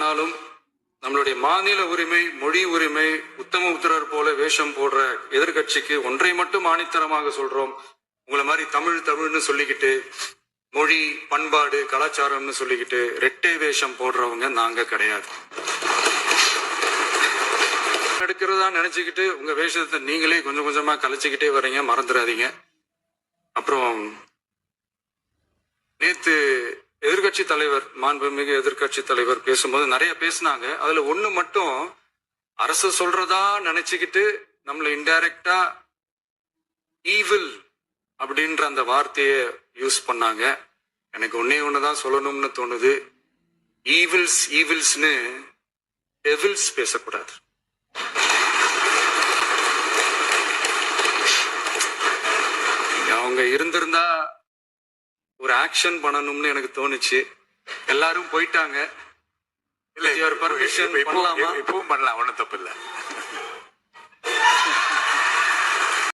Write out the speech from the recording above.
ஆனாலும் நம்மளுடைய மாநில உரிமை, மொழி உரிமை, உத்தமபுத்திரர் போல வேஷம் போடுற எதிர்கட்சிக்கு ஒன்றை மட்டும் ஆணித்தரமாக சொல்றோம். உங்களை மாதிரி தமிழ்னு சொல்லிக்கிட்டு, மொழி, பண்பாடு, கலாச்சாரம்னு சொல்லிக்கிட்டு ரெட்டை வேஷம் போடுறவங்க நாங்க கிடையாது. எடுக்கிறதா நினைச்சுக்கிட்டு உங்க வேஷத்தை நீங்களே கொஞ்சம் கொஞ்சமா கலைச்சுக்கிட்டே வர்றீங்க, மறந்துடாதீங்க. அப்புறம் நேத்து எதிர்கட்சி தலைவர், மாண்புமிகு எதிர்கட்சி தலைவர் பேசும்போது நிறைய பேசினாங்க. அதுல ஒண்ணு மட்டும் அரசு சொல்றதா நினைச்சுக்கிட்டு நம்மள இன்டைரக்டா ஈவில் அப்படின்ற அந்த வார்த்தையை யூஸ் பண்ணாங்க. எனக்கு ஒண்ணுதான் சொல்லணும்னு தோணுது. ஈவில்ஸ்னு டெவில்ஸ் பேசக்கூடாது. அவங்க இருந்திருந்தா ஒரு ஆக்ஷன் பண்ணணும்னு எனக்கு தோணுச்சு. எல்லாரும் போயிட்டாங்க. இல்ல, இப்பவும் பண்ணலாம், ஒன்னும் தப்பு இல்லை.